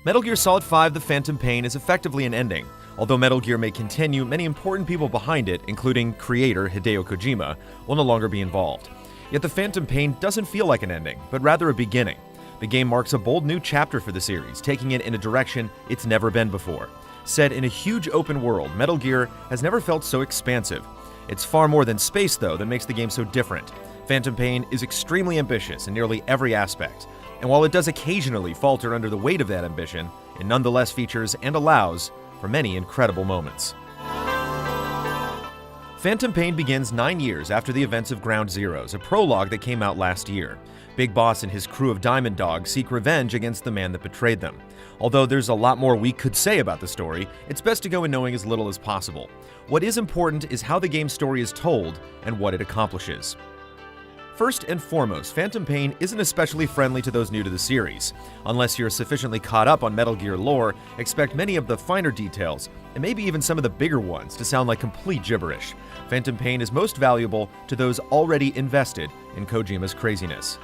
Metal Gear Solid 5: The Phantom Pain is effectively an ending. Although Metal Gear may continue, many important people behind it, including creator Hideo Kojima, will no longer be involved. Yet The Phantom Pain doesn't feel like an ending, but rather a beginning. The game marks a bold new chapter for the series, taking it in a direction it's never been before. Set in a huge open world, Metal Gear has never felt so expansive. It's far more than space, though, that makes the game so different. Phantom Pain is extremely ambitious in nearly every aspect, and while it does occasionally falter under the weight of that ambition, it nonetheless features and allows for many incredible moments. Phantom Pain begins 9 years after the events of Ground Zeroes, a prologue that came out last year. Big Boss and his crew of Diamond Dogs seek revenge against the man that betrayed them. Although there's a lot more we could say about the story, it's best to go in knowing as little as possible. What is important is how the game's story is told and what it accomplishes. First and foremost, Phantom Pain isn't especially friendly to those new to the series. Unless you're sufficiently caught up on Metal Gear lore, expect many of the finer details, and maybe even some of the bigger ones, to sound like complete gibberish. Phantom Pain is most valuable to those already invested in Kojima's craziness.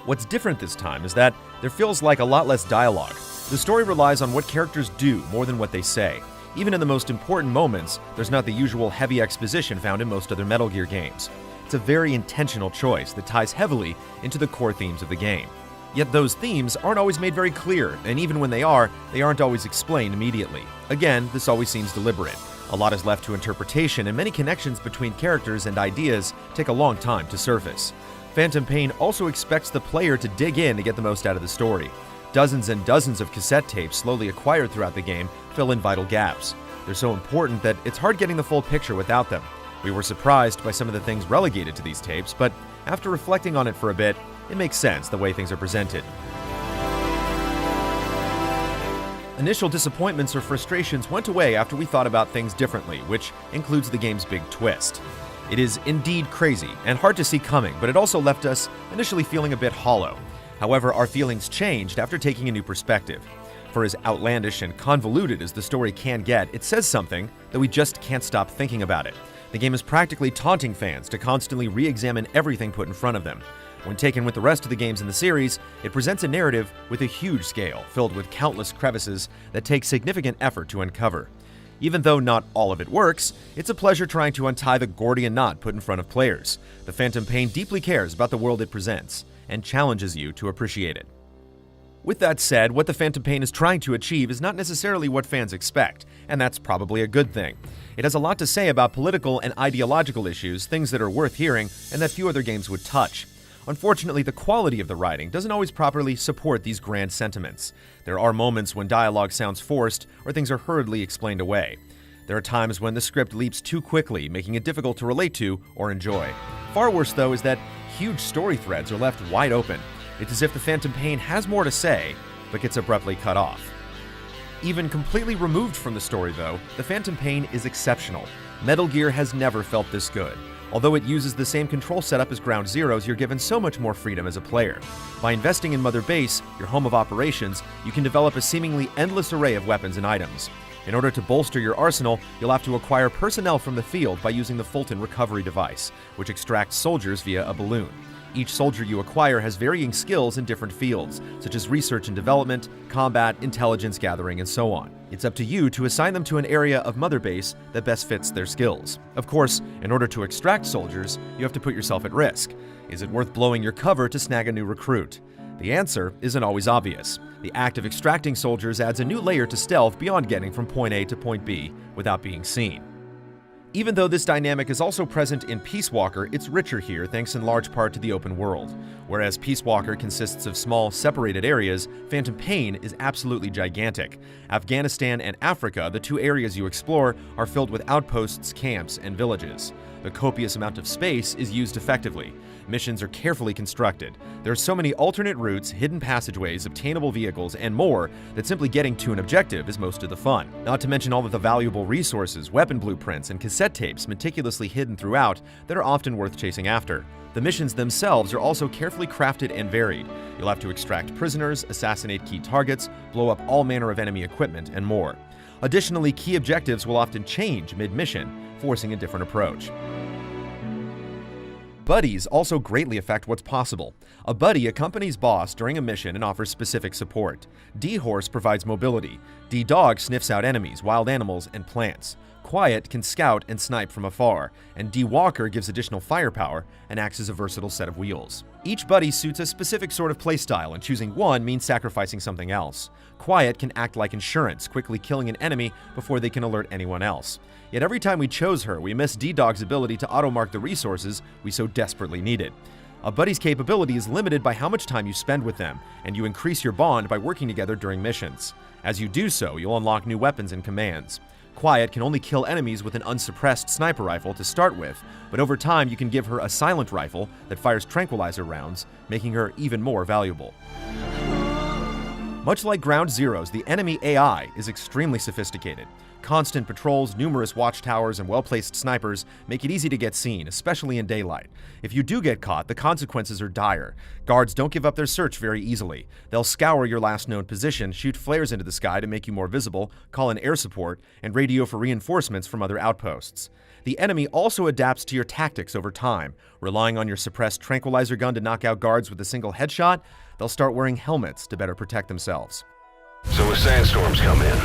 What's different this time is that there feels like a lot less dialogue. The story relies on what characters do more than what they say. Even in the most important moments, there's not the usual heavy exposition found in most other Metal Gear games. It's a very intentional choice that ties heavily into the core themes of the game. Yet those themes aren't always made very clear, and even when they aren't always explained immediately. Again, this always seems deliberate. A lot is left to interpretation, and many connections between characters and ideas take a long time to surface. Phantom Pain also expects the player to dig in to get the most out of the story. Dozens and dozens of cassette tapes slowly acquired throughout the game fill in vital gaps. They're so important that it's hard getting the full picture without them. We were surprised by some of the things relegated to these tapes, but after reflecting on it for a bit, it makes sense the way things are presented. Initial disappointments or frustrations went away after we thought about things differently, which includes the game's big twist. It is indeed crazy and hard to see coming, but it also left us initially feeling a bit hollow. However, our feelings changed after taking a new perspective. For as outlandish and convoluted as the story can get, it says something that we just can't stop thinking about it. The game is practically taunting fans to constantly re-examine everything put in front of them. When taken with the rest of the games in the series, it presents a narrative with a huge scale, filled with countless crevices that take significant effort to uncover. Even though not all of it works, it's a pleasure trying to untie the Gordian knot put in front of players. The Phantom Pain deeply cares about the world it presents, and challenges you to appreciate it. With that said, what the Phantom Pain is trying to achieve is not necessarily what fans expect, and that's probably a good thing. It has a lot to say about political and ideological issues, things that are worth hearing and that few other games would touch. Unfortunately, the quality of the writing doesn't always properly support these grand sentiments. There are moments when dialogue sounds forced or things are hurriedly explained away. There are times when the script leaps too quickly, making it difficult to relate to or enjoy. Far worse, though, is that huge story threads are left wide open. It's as if the Phantom Pain has more to say, but gets abruptly cut off. Even completely removed from the story, though, the Phantom Pain is exceptional. Metal Gear has never felt this good. Although it uses the same control setup as Ground Zeroes, you're given so much more freedom as a player. By investing in Mother Base, your home of operations, you can develop a seemingly endless array of weapons and items. In order to bolster your arsenal, you'll have to acquire personnel from the field by using the Fulton recovery device, which extracts soldiers via a balloon. Each soldier you acquire has varying skills in different fields, such as research and development, combat, intelligence gathering, and so on. It's up to you to assign them to an area of Mother Base that best fits their skills. Of course, in order to extract soldiers, you have to put yourself at risk. Is it worth blowing your cover to snag a new recruit? The answer isn't always obvious. The act of extracting soldiers adds a new layer to stealth beyond getting from point A to point B without being seen. Even though this dynamic is also present in Peace Walker, it's richer here thanks in large part to the open world. Whereas Peace Walker consists of small, separated areas, Phantom Pain is absolutely gigantic. Afghanistan and Africa, the two areas you explore, are filled with outposts, camps, and villages. The copious amount of space is used effectively. Missions are carefully constructed. There are so many alternate routes, hidden passageways, obtainable vehicles, and more that simply getting to an objective is most of the fun. Not to mention all of the valuable resources, weapon blueprints, and cassette tapes meticulously hidden throughout that are often worth chasing after. The missions themselves are also carefully crafted and varied. You'll have to extract prisoners, assassinate key targets, blow up all manner of enemy equipment, and more. Additionally, key objectives will often change mid-mission, forcing a different approach. Buddies also greatly affect what's possible. A buddy accompanies boss during a mission and offers specific support. D-Horse provides mobility. D-Dog sniffs out enemies, wild animals, and plants. Quiet can scout and snipe from afar, and D-Walker gives additional firepower and acts as a versatile set of wheels. Each buddy suits a specific sort of playstyle, and choosing one means sacrificing something else. Quiet can act like insurance, quickly killing an enemy before they can alert anyone else. Yet every time we chose her, we missed D-Dog's ability to auto-mark the resources we so desperately needed. A buddy's capability is limited by how much time you spend with them, and you increase your bond by working together during missions. As you do so, you'll unlock new weapons and commands. Quiet can only kill enemies with an unsuppressed sniper rifle to start with, but over time you can give her a silent rifle that fires tranquilizer rounds, making her even more valuable. Much like Ground Zeroes, the enemy AI is extremely sophisticated. Constant patrols, numerous watchtowers, and well-placed snipers make it easy to get seen, especially in daylight. If you do get caught, the consequences are dire. Guards don't give up their search very easily. They'll scour your last known position, shoot flares into the sky to make you more visible, call in air support, and radio for reinforcements from other outposts. The enemy also adapts to your tactics over time. Relying on your suppressed tranquilizer gun to knock out guards with a single headshot, they'll start wearing helmets to better protect themselves. So as sandstorms come in,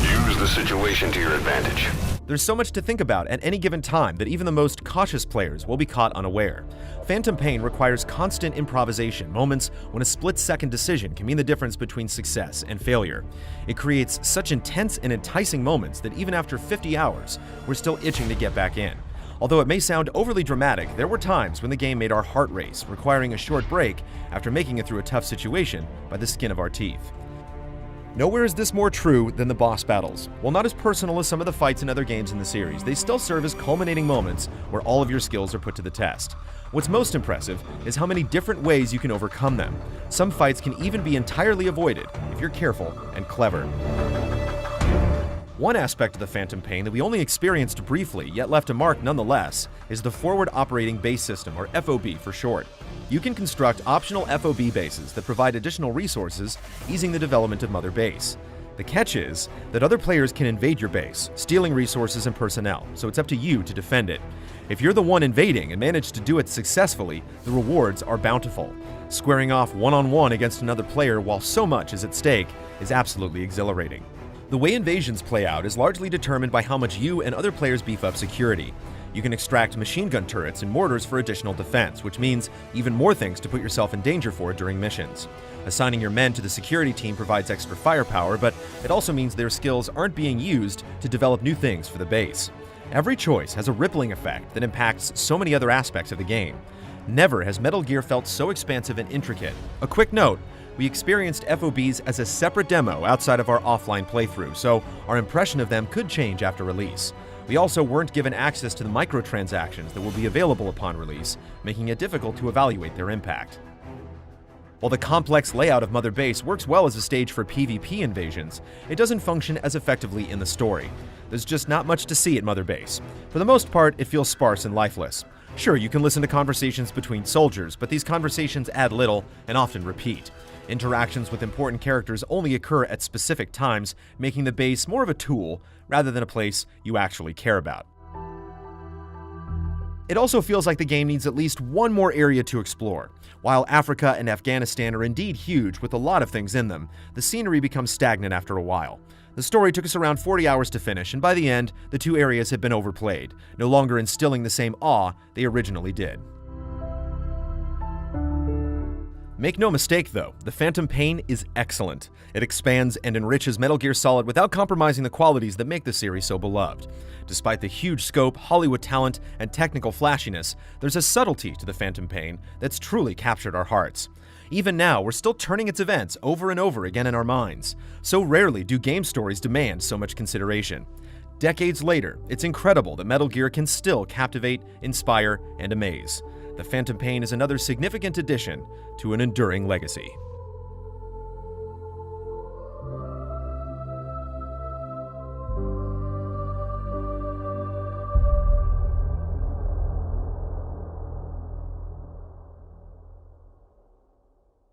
use the situation to your advantage. There's so much to think about at any given time that even the most cautious players will be caught unaware. Phantom Pain requires constant improvisation, moments when a split-second decision can mean the difference between success and failure. It creates such intense and enticing moments that even after 50 hours, we're still itching to get back in. Although it may sound overly dramatic, there were times when the game made our heart race, requiring a short break after making it through a tough situation by the skin of our teeth. Nowhere is this more true than the boss battles. While not as personal as some of the fights in other games in the series, they still serve as culminating moments where all of your skills are put to the test. What's most impressive is how many different ways you can overcome them. Some fights can even be entirely avoided if you're careful and clever. One aspect of the Phantom Pain that we only experienced briefly, yet left a mark nonetheless, is the Forward Operating Base System, or FOB for short. You can construct optional FOB bases that provide additional resources, easing the development of Mother Base. The catch is that other players can invade your base, stealing resources and personnel, so it's up to you to defend it. If you're the one invading and manage to do it successfully, the rewards are bountiful. Squaring off one-on-one against another player while so much is at stake is absolutely exhilarating. The way invasions play out is largely determined by how much you and other players beef up security. You can extract machine gun turrets and mortars for additional defense, which means even more things to put yourself in danger for during missions. Assigning your men to the security team provides extra firepower, but it also means their skills aren't being used to develop new things for the base. Every choice has a rippling effect that impacts so many other aspects of the game. Never has Metal Gear felt so expansive and intricate. A quick note, we experienced FOBs as a separate demo outside of our offline playthrough, so our impression of them could change after release. We also weren't given access to the microtransactions that will be available upon release, making it difficult to evaluate their impact. While the complex layout of Mother Base works well as a stage for PvP invasions, it doesn't function as effectively in the story. There's just not much to see at Mother Base. For the most part, it feels sparse and lifeless. Sure, you can listen to conversations between soldiers, but these conversations add little and often repeat. Interactions with important characters only occur at specific times, making the base more of a tool rather than a place you actually care about. It also feels like the game needs at least one more area to explore. While Africa and Afghanistan are indeed huge with a lot of things in them, the scenery becomes stagnant after a while. The story took us around 40 hours to finish, and by the end, the two areas had been overplayed, no longer instilling the same awe they originally did. Make no mistake though, the Phantom Pain is excellent. It expands and enriches Metal Gear Solid without compromising the qualities that make the series so beloved. Despite the huge scope, Hollywood talent, and technical flashiness, there's a subtlety to the Phantom Pain that's truly captured our hearts. Even now, we're still turning its events over and over again in our minds. So rarely do game stories demand so much consideration. Decades later, it's incredible that Metal Gear can still captivate, inspire, and amaze. The Phantom Pain is another significant addition to an enduring legacy.